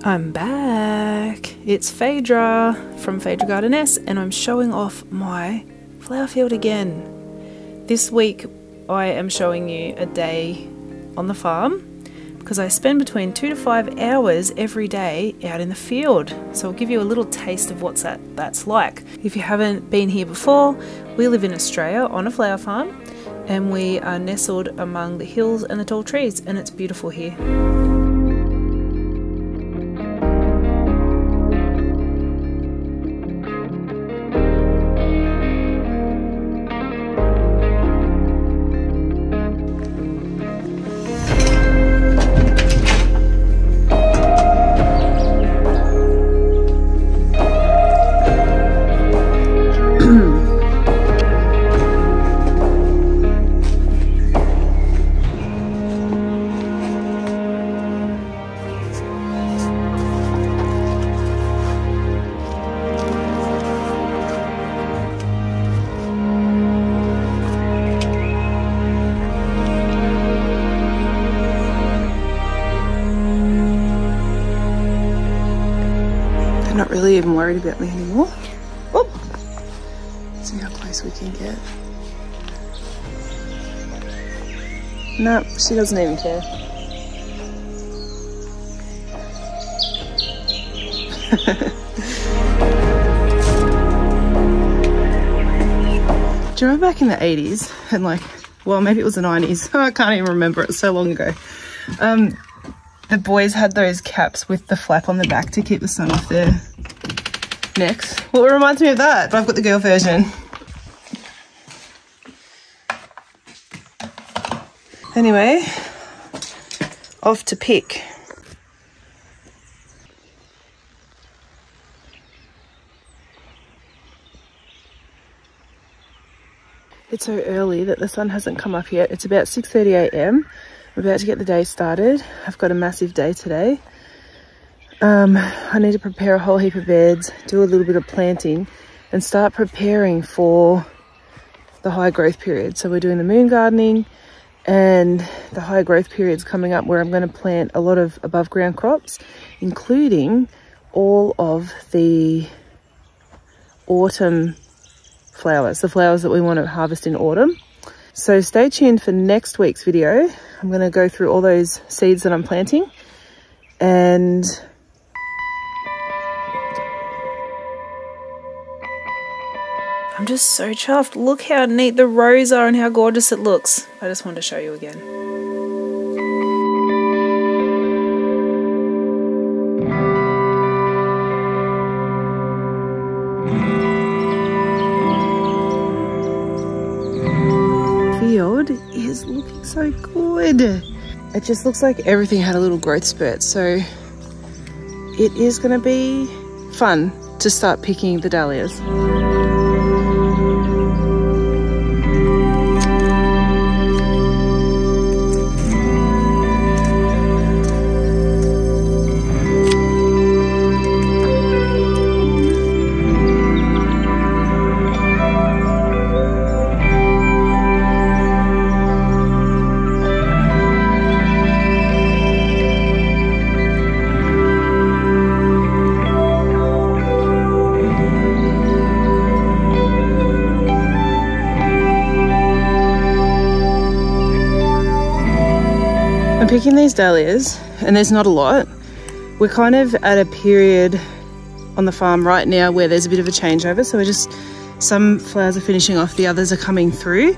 I'm back. It's Phaedra from Phaedra Gardeness, and I'm showing off my flower field again. This week I am showing you a day on the farm because I spend between 2 to 5 hours every day out in the field. So I'll give you a little taste of what that's like. If you haven't been here before, we live in Australia on a flower farm, and we are nestled among the hills and the tall trees, and it's beautiful here. Not really even worried about me anymore. Oh, see how close we can get. No, she doesn't even care. Do you remember back in the 80s and well, maybe it was the 90s. I can't even remember, it's so long ago. The boys had those caps with the flap on the back to keep the sun off their necks. Well, it reminds me of that, but I've got the girl version. Anyway, off to pick. It's so early that the sun hasn't come up yet. It's about 6:30 a.m. We're about to get the day started. I've got a massive day today. I need to prepare a whole heap of beds, do a little bit of planting, and start preparing for the high growth period. So we're doing the moon gardening, and the high growth period's coming up where I'm going to plant a lot of above ground crops, including all of the autumn flowers, the flowers that we want to harvest in autumn. So stay tuned for next week's video. I'm going to go through all those seeds that I'm planting, and I'm just so chuffed. Look how neat the rows are and how gorgeous it looks. I just wanted to show you again. Field is looking so good. It just looks like everything had a little growth spurt, so it is going to be fun to start picking the dahlias. I'm picking these dahlias, and there's not a lot. We're kind of at a period on the farm right now where there's a bit of a changeover, so some flowers are finishing off, the others are coming through,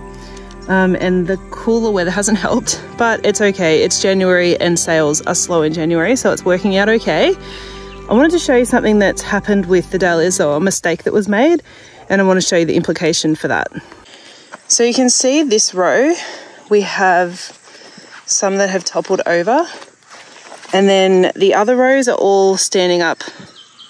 and the cooler weather hasn't helped, but it's okay. It's January and sales are slow in January, so it's working out okay. I wanted to show you something that's happened with the dahlias, or a mistake that was made, and I want to show you the implication for that. So you can see this row, we have some that have toppled over, and then the other rows are all standing up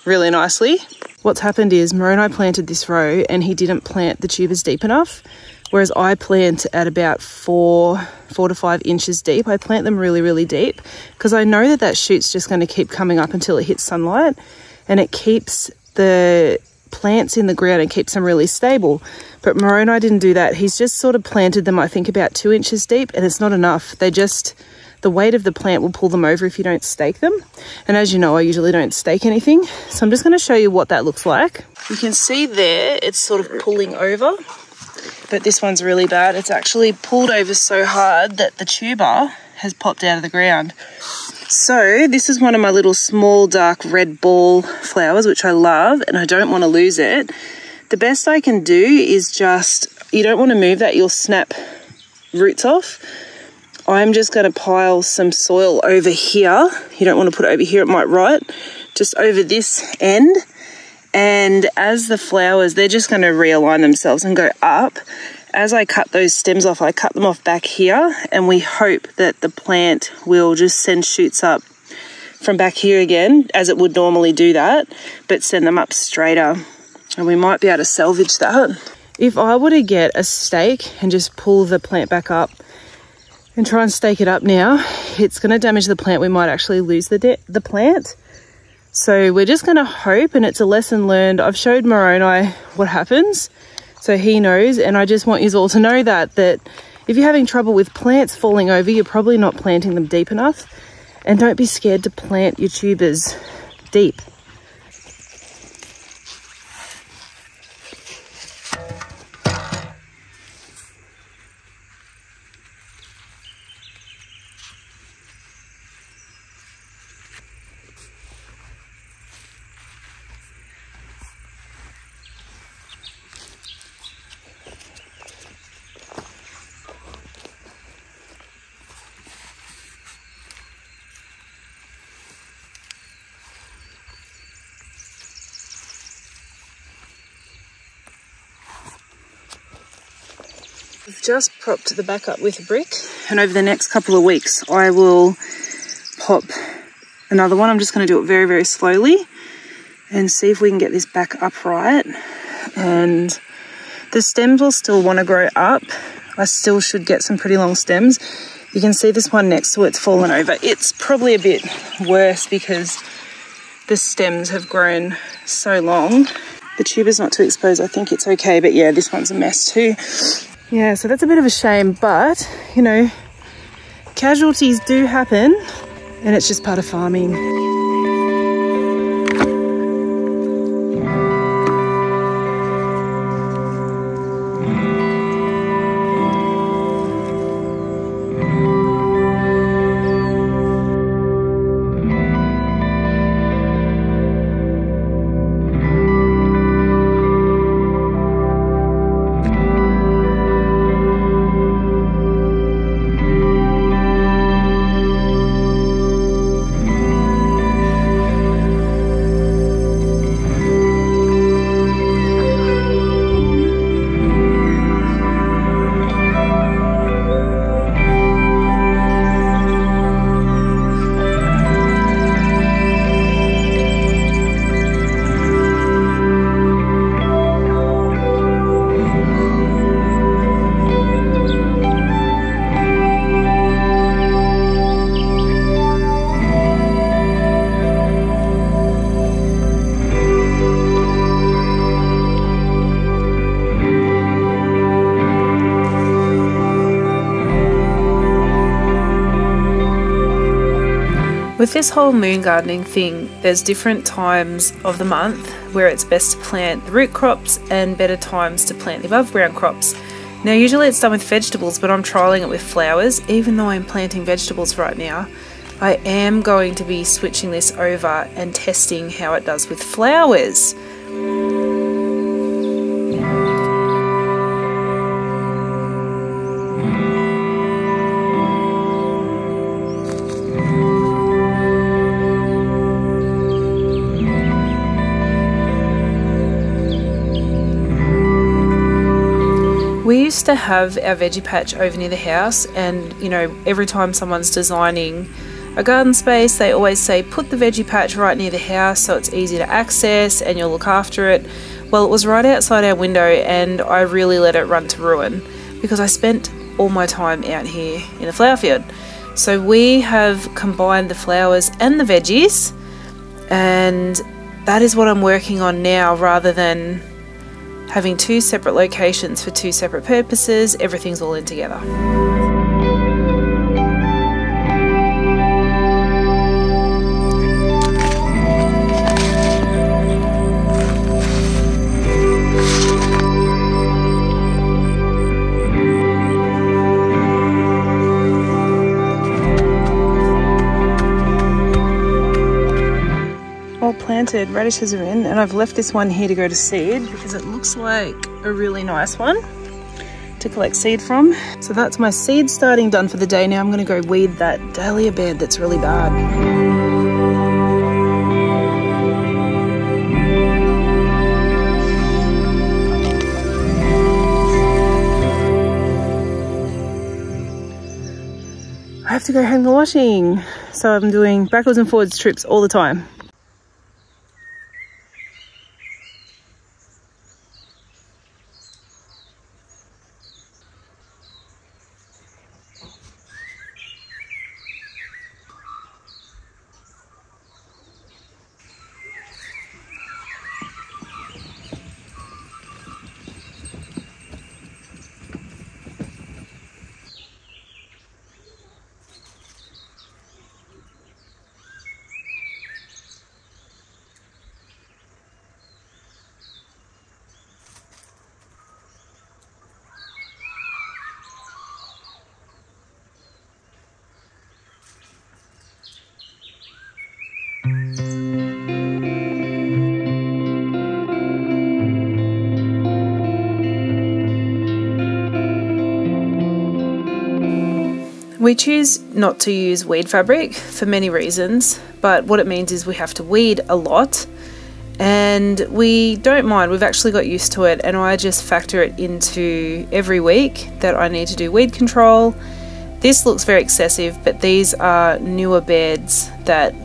really nicely. What's happened is Moroni planted this row and he didn't plant the tubers deep enough, whereas I plant at about 4 to 5 inches deep. I plant them really, really deep because I know that shoot's just going to keep coming up until it hits sunlight, and it keeps the plants in the ground and keeps them really stable. But Moroni didn't do that. He's just sort of planted them, I think, about 2 inches deep, and it's not enough. They the weight of the plant will pull them over if you don't stake them. And as you know, I usually don't stake anything. So I'm just going to show you what that looks like. You can see there, it's sort of pulling over, but this one's really bad. It's actually pulled over so hard that the tuber has popped out of the ground. So this is one of my little small dark red ball flowers, which I love, and I don't want to lose it. The best I can do is just, you don't want to move that, you'll snap roots off. I'm just going to pile some soil over here. You don't want to put it over here, it might rot. Just over this end. And as the flowers, they're just going to realign themselves and go up. As I cut those stems off, I cut them off back here, and we hope that the plant will just send shoots up from back here again, as it would normally do that, but send them up straighter. And we might be able to salvage that. If I were to get a stake and just pull the plant back up and try and stake it up now, it's going to damage the plant. We might actually lose the plant. So we're just going to hope, and it's a lesson learned. I've showed Moroni what happens, so he knows, and I just want you all to know that if you're having trouble with plants falling over, you're probably not planting them deep enough. And don't be scared to plant your tubers deep. I've just propped the back up with a brick, and over the next couple of weeks I will pop another one. I'm just going to do it very, very slowly and see if we can get this back upright. And the stems will still want to grow up. I still should get some pretty long stems. You can see this one next to it's fallen over. It's probably a bit worse because the stems have grown so long. The tuber's not too exposed. I think it's okay, but yeah, this one's a mess too. Yeah, so that's a bit of a shame, but, you know, casualties do happen, and it's just part of farming. With this whole moon gardening thing, there's different times of the month where it's best to plant the root crops and better times to plant the above ground crops. Now usually it's done with vegetables, but I'm trialling it with flowers. Even though I'm planting vegetables right now, I am going to be switching this over and testing how it does with flowers. We used to have our veggie patch over near the house, and you know, every time someone's designing a garden space, they always say put the veggie patch right near the house so it's easy to access and you'll look after it. Well, it was right outside our window, and I really let it run to ruin because I spent all my time out here in the flower field. So we have combined the flowers and the veggies, and that is what I'm working on now, rather than having two separate locations for two separate purposes. Everything's all in together. all planted. Radishes are in, and I've left this one here to go to seed because it looks like a really nice one to collect seed from. So that's my seed starting done for the day. Now I'm going to go weed that dahlia bed that's really bad. I have to go hang the washing, so I'm doing backwards and forwards trips all the time. We choose not to use weed fabric for many reasons, but what it means is we have to weed a lot, and we don't mind. We've actually got used to it, and I just factor it into every week that I need to do weed control. This looks very excessive, but these are newer beds that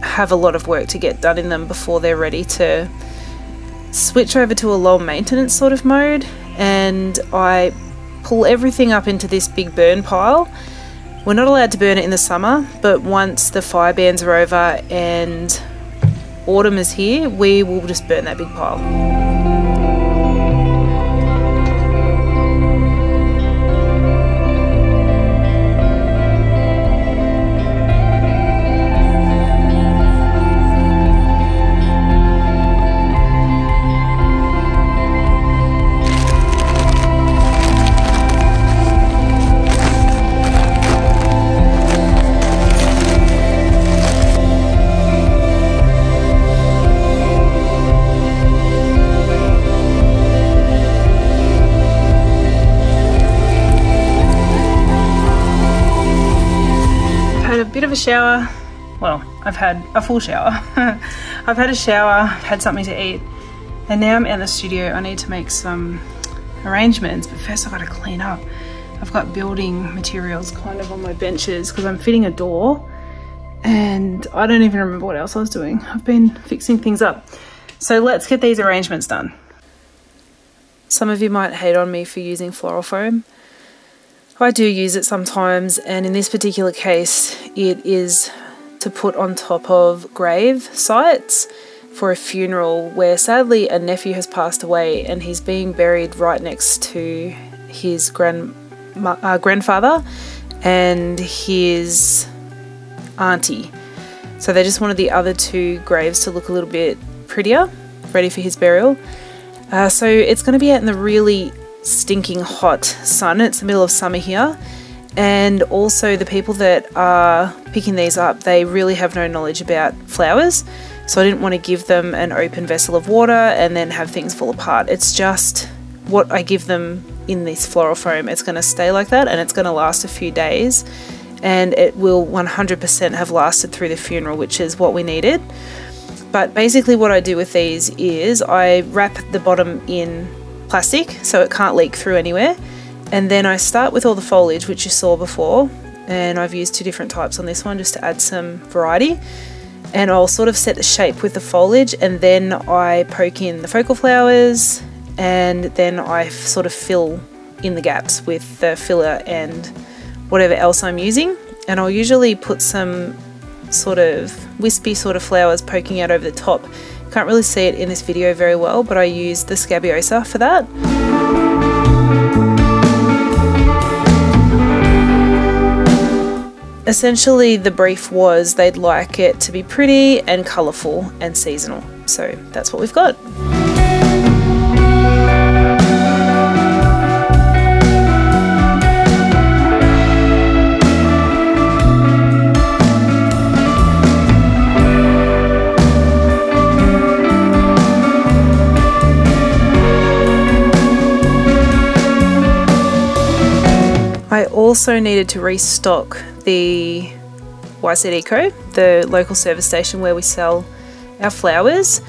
have a lot of work to get done in them before they're ready to switch over to a low maintenance sort of mode. And I pull everything up into this big burn pile. We're not allowed to burn it in the summer, but once the fire bans are over and autumn is here, we will just burn that big pile. Bit of a shower. Well, I've had a full shower. I've had a shower, had something to eat, and now I'm in the studio. I need to make some arrangements, but first I've got to clean up. I've got building materials kind of on my benches because I'm fitting a door, and I don't even remember what else I was doing. I've been fixing things up. So let's get these arrangements done. Some of you might hate on me for using floral foam. I do use it sometimes, and in this particular case it is to put on top of grave sites for a funeral where sadly a nephew has passed away, and he's being buried right next to his grandfather and his auntie. So they just wanted the other two graves to look a little bit prettier, ready for his burial. So it's going to be out in the really stinking hot sun. It's the middle of summer here, and also the people that are picking these up, they really have no knowledge about flowers, so I didn't want to give them an open vessel of water and then have things fall apart. It's just what I give them in this floral foam. It's going to stay like that, and it's going to last a few days, and it will 100% have lasted through the funeral, which is what we needed. But basically what I do with these is I wrap the bottom in plastic so it can't leak through anywhere, and then I start with all the foliage, which you saw before, and I've used two different types on this one just to add some variety, and I'll sort of set the shape with the foliage, and then I poke in the focal flowers, and then I sort of fill in the gaps with the filler and whatever else I'm using. And I'll usually put some sort of wispy sort of flowers poking out over the top. Can't really see it in this video very well, but I use the Scabiosa for that. Essentially the brief was they'd like it to be pretty and colourful and seasonal, so that's what we've got. also needed to restock the YZ Eco, the local service station where we sell our flowers,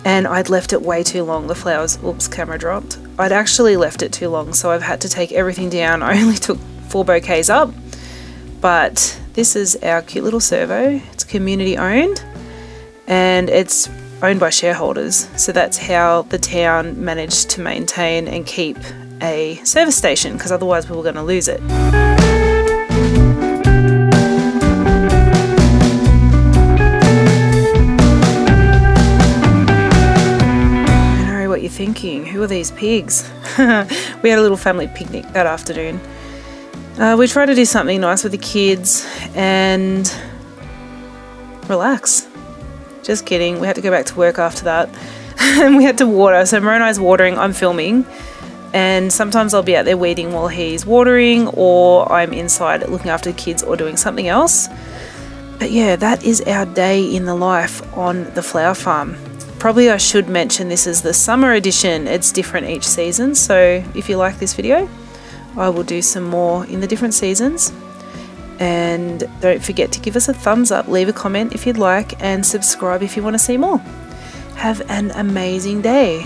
and I'd left it way too long. The flowers, oops, camera dropped. I'd actually left it too long, so I've had to take everything down. I only took 4 bouquets up, but this is our cute little servo. It's community owned and it's owned by shareholders, so that's how the town managed to maintain and keep a service station, because otherwise we were going to lose it. I know what you're thinking, who are these pigs? We had a little family picnic that afternoon. We tried to do something nice with the kids and relax. Just kidding, we had to go back to work after that and we had to water. So Moroni's watering, I'm filming, and sometimes I'll be out there weeding while he's watering, or I'm inside looking after the kids or doing something else. But yeah, that is our day in the life on the flower farm. Probably I should mention this is the summer edition. It's different each season, so if you like this video, I will do some more in the different seasons. And don't forget to give us a thumbs up, leave a comment if you'd like, and subscribe if you want to see more. Have an amazing day.